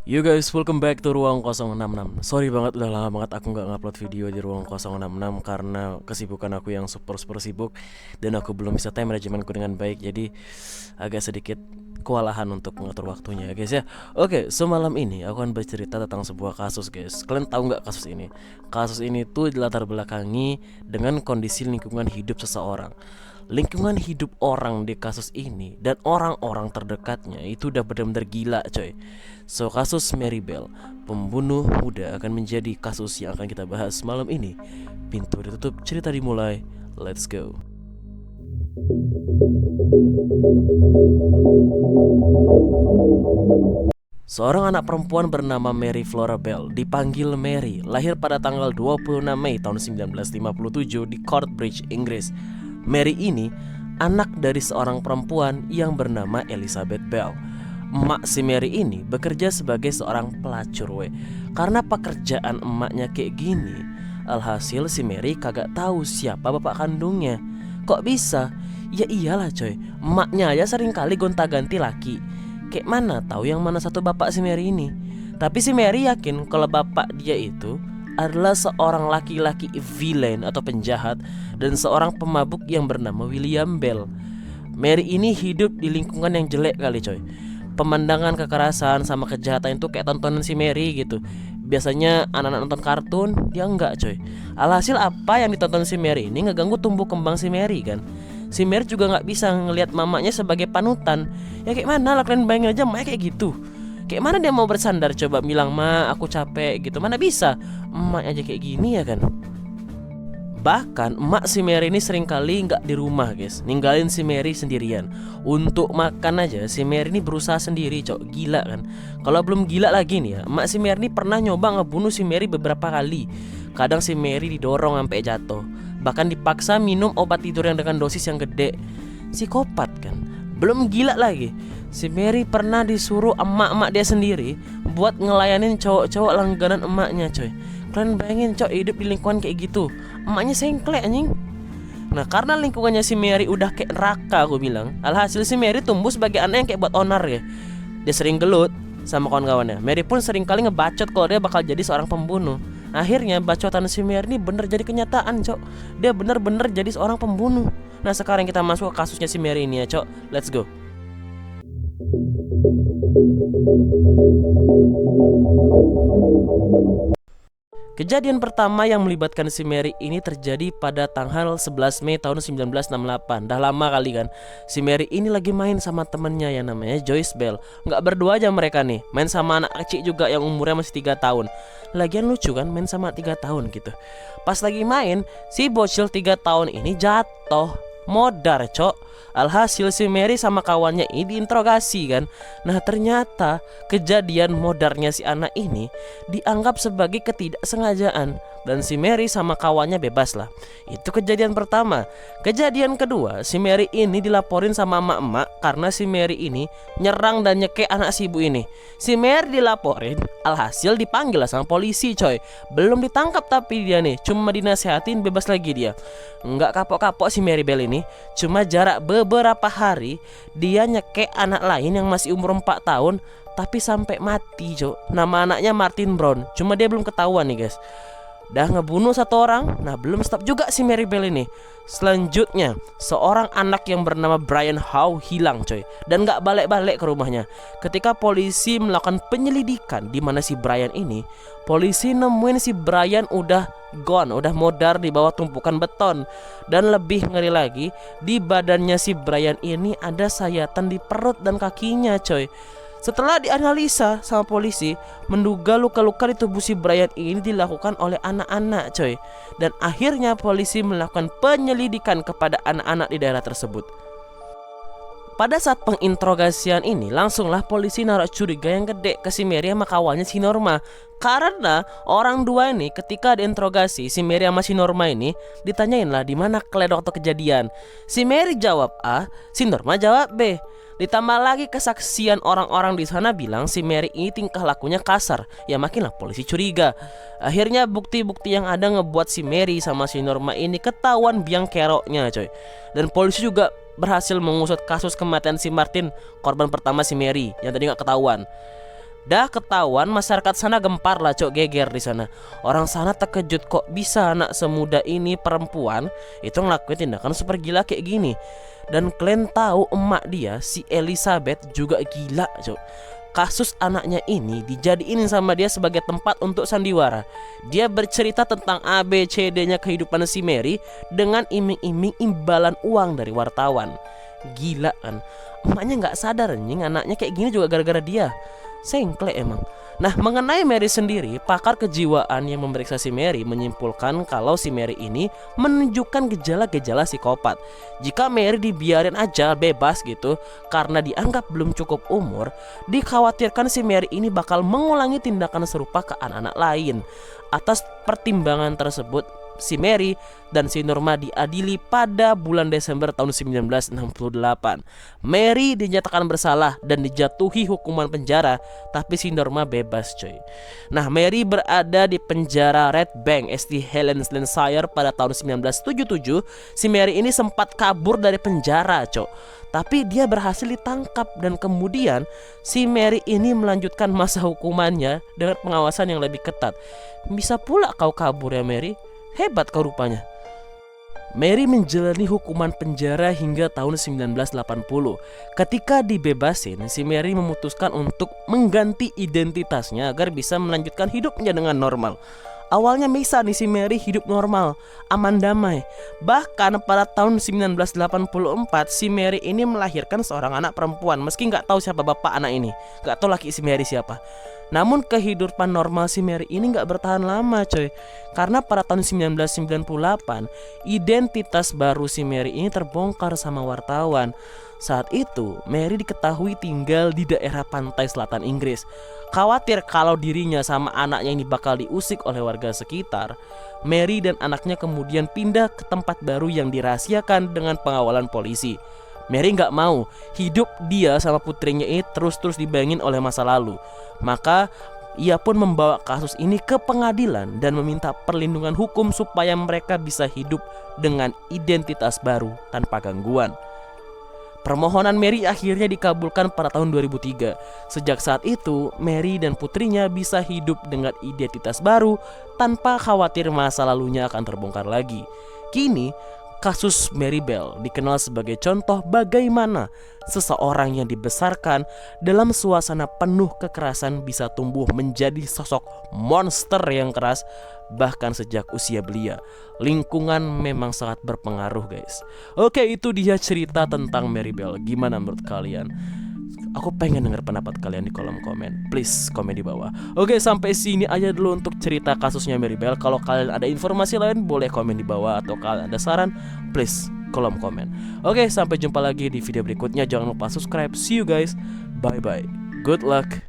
Yo guys, welcome back to Ruang 066. Sorry banget, udah lama banget aku nggak ngupload video di Ruang 066 karena kesibukan aku yang super sibuk dan aku belum bisa time managementku dengan baik, jadi agak sedikit kewalahan untuk mengatur waktunya guys ya. Oke, so malam ini aku akan bercerita tentang sebuah kasus guys. Kalian tahu nggak kasus ini? Kasus ini tuh dilatar belakangi dengan kondisi lingkungan hidup seseorang. Lingkungan hidup orang di kasus ini dan orang-orang terdekatnya itu udah benar-benar gila coy. So kasus Mary Bell, pembunuh muda, akan menjadi kasus yang akan kita bahas malam ini. Pintu ditutup, cerita dimulai. Let's go. Seorang anak perempuan bernama Mary Flora Bell, dipanggil Mary, lahir pada tanggal 26 Mei tahun 1957 di Coatbridge, Inggris. Mary ini anak dari seorang perempuan yang bernama Elizabeth Bell. Emak si Mary ini bekerja sebagai seorang pelacur Karena pekerjaan emaknya kayak gini, alhasil si Mary kagak tahu siapa bapak kandungnya. Kok bisa? Ya iyalah coy, emaknya aja sering kali gonta-ganti laki. Kayak mana tahu yang mana satu bapak si Mary ini. Tapi si Mary yakin kalau bapak dia itu adalah seorang laki-laki villain atau penjahat dan seorang pemabuk yang bernama William Bell. Mary ini hidup di lingkungan yang jelek kali coy. Pemandangan kekerasan sama kejahatan itu kayak tontonan si Mary gitu. Biasanya anak-anak nonton kartun, dia enggak coy. Alhasil apa yang ditonton si Mary ini ngeganggu tumbuh kembang si Mary kan. Si Mary juga gak bisa ngelihat mamanya sebagai panutan. Ya kayak mana lah, kalian bayangin aja mamanya kayak gitu. Kayak mana dia mau bersandar coba bilang, "Ma, aku capek," gitu. Mana bisa, emak aja kayak gini ya kan. Bahkan emak si Mary ini sering kali gak di rumah guys, ninggalin si Mary sendirian. Untuk makan aja si Mary ini berusaha sendiri cok, gila kan. Kalau belum gila lagi nih ya, emak si Mary ini pernah nyoba ngebunuh si Mary beberapa kali. Kadang si Mary didorong sampai jatuh, bahkan dipaksa minum obat tidur yang dengan dosis yang gede. Psikopat kan. Belum gila lagi, si Mary pernah disuruh emak-emak dia sendiri buat ngelayanin cowok-cowok langganan emaknya coy. Kalian bayangin cowok hidup di lingkungan kayak gitu, emaknya sengklek anjing. Nah karena lingkungannya si Mary udah kayak neraka aku bilang, alhasil si Mary tumbuh sebagai anak yang kayak buat onar ya. Dia sering gelut sama kawan-kawannya. Mary pun sering kali ngebacot kalau dia bakal jadi seorang pembunuh. Akhirnya bacotan si Mary ini bener jadi kenyataan cok. Dia bener-bener jadi seorang pembunuh. Nah sekarang kita masuk ke kasusnya si Mary ini ya cok. Let's go. Kejadian pertama yang melibatkan si Mary ini terjadi pada tanggal 11 Mei tahun 1968. Dah lama kali kan. Si Mary ini lagi main sama temennya yang namanya Joyce Bell. Nggak berdua aja mereka nih, main sama anak kecil juga yang umurnya masih 3 tahun. Lagian lucu kan main sama 3 tahun gitu. Pas lagi main, si bocil 3 tahun ini jatuh, modar cok. Alhasil si Mary sama kawannya ini diinterogasi kan. Nah ternyata kejadian modarnya si anak ini dianggap sebagai ketidaksengajaan dan si Mary sama kawannya bebas lah. Itu kejadian pertama. Kejadian kedua, si Mary ini dilaporin sama emak-emak karena si Mary ini nyerang dan nyekek anak si ibu ini. Si Mary dilaporin, alhasil dipanggil lah sama polisi coy. Belum ditangkap tapi dia nih, cuma dinasehatin bebas lagi dia. Enggak kapok-kapok si Mary Bell ini, cuma jarak beberapa hari dia nyekek anak lain yang masih umur 4 tahun tapi sampai mati cok. Nama anaknya Martin Brown, cuma dia belum ketahuan nih guys. Dah ngebunuh satu orang. Nah belum stop juga si Mary Bell ini. Selanjutnya seorang anak yang bernama Brian Howe hilang coy, dan gak balik-balik ke rumahnya. Ketika polisi melakukan penyelidikan di mana si Brian ini, polisi nemuin si Brian udah gone, udah modar di bawah tumpukan beton. Dan lebih ngeri lagi, di badannya si Brian ini ada sayatan di perut dan kakinya coy. Setelah dianalisa sama polisi, menduga luka-luka di tubuh si Brian ini dilakukan oleh anak-anak coy. Dan akhirnya polisi melakukan penyelidikan kepada anak-anak di daerah tersebut. Pada saat penginterogasian ini, langsunglah polisi naruh curiga yang gede ke si Mary sama kawannya si Norma. Karena orang dua ini ketika diinterogasi, si Mary sama si Norma ini ditanyain lah di mana kalian waktu kejadian. Si Mary jawab A, si Norma jawab B. Ditambah lagi kesaksian orang-orang di sana bilang si Mary ini tingkah lakunya kasar. Ya makinlah polisi curiga. Akhirnya bukti-bukti yang ada ngebuat si Mary sama si Norma ini ketahuan biang keroknya coy. Dan polisi juga berhasil mengusut kasus kematian si Martin, korban pertama si Mary yang tadi gak ketahuan. Dah ketahuan, masyarakat sana gempar lah, cok, geger di sana. Orang sana terkejut, kok bisa anak semuda ini perempuan itu ngelakuin tindakan super gila kayak gini. Dan kalian tahu emak dia si Elizabeth juga gila, cok. Kasus anaknya ini dijadiin sama dia sebagai tempat untuk sandiwara. Dia bercerita tentang ABCD-nya kehidupan si Mary dengan iming-iming imbalan uang dari wartawan. Gila kan? Emaknya nggak sadar anjing anaknya kayak gini juga gara-gara dia. Sengklek emang. Nah, mengenai Mary sendiri, pakar kejiwaan yang memeriksa si Mary menyimpulkan kalau si Mary ini menunjukkan gejala-gejala psikopat. Jika Mary dibiarin aja bebas gitu karena dianggap belum cukup umur, dikhawatirkan si Mary ini bakal mengulangi tindakan serupa ke anak-anak lain. Atas pertimbangan tersebut, si Mary dan si Norma diadili pada bulan Desember tahun 1968. Mary dinyatakan bersalah dan dijatuhi hukuman penjara, tapi si Norma bebas, coy. Nah, Mary berada di penjara Red Bank, St. Helens, Lancashire pada tahun 1977. Si Mary ini sempat kabur dari penjara, coy. Tapi dia berhasil ditangkap dan kemudian si Mary ini melanjutkan masa hukumannya dengan pengawasan yang lebih ketat. Bisa pula kau kabur ya, Mary? Hebat kau rupanya. Mary menjalani hukuman penjara hingga tahun 1980. Ketika dibebasin, si Mary memutuskan untuk mengganti identitasnya agar bisa melanjutkan hidupnya dengan normal. Awalnya bisa nih si Mary hidup normal, aman damai. Bahkan pada tahun 1984 si Mary ini melahirkan seorang anak perempuan. Meski nggak tahu siapa bapak anak ini, nggak tahu laki si Mary siapa. Namun kehidupan normal si Mary ini nggak bertahan lama, coy. Karena pada tahun 1998 identitas baru si Mary ini terbongkar sama wartawan. Saat itu Mary diketahui tinggal di daerah pantai selatan Inggris. Khawatir kalau dirinya sama anaknya ini bakal diusik oleh warga sekitar, Mary dan anaknya kemudian pindah ke tempat baru yang dirahasiakan dengan pengawalan polisi. Mary nggak mau hidup dia sama putrinya ini terus-terus dibayangin oleh masa lalu. Maka ia pun membawa kasus ini ke pengadilan dan meminta perlindungan hukum supaya mereka bisa hidup dengan identitas baru tanpa gangguan. Permohonan Mary akhirnya dikabulkan pada tahun 2003. Sejak saat itu, Mary dan putrinya bisa hidup dengan identitas baru tanpa khawatir masa lalunya akan terbongkar lagi. Kini, kasus Mary Bell dikenal sebagai contoh bagaimana seseorang yang dibesarkan dalam suasana penuh kekerasan bisa tumbuh menjadi sosok monster yang keras bahkan sejak usia belia. Lingkungan memang sangat berpengaruh, guys. Oke, itu dia cerita tentang Mary Bell. Gimana menurut kalian? Aku pengen denger pendapat kalian di kolom komen. Please komen di bawah. Oke, sampai sini aja dulu untuk cerita kasusnya Mary Bell. Kalau kalian ada informasi lain boleh komen di bawah, atau kalian ada saran please kolom komen. Oke, sampai jumpa lagi di video berikutnya. Jangan lupa subscribe. See you guys. Bye bye. Good luck.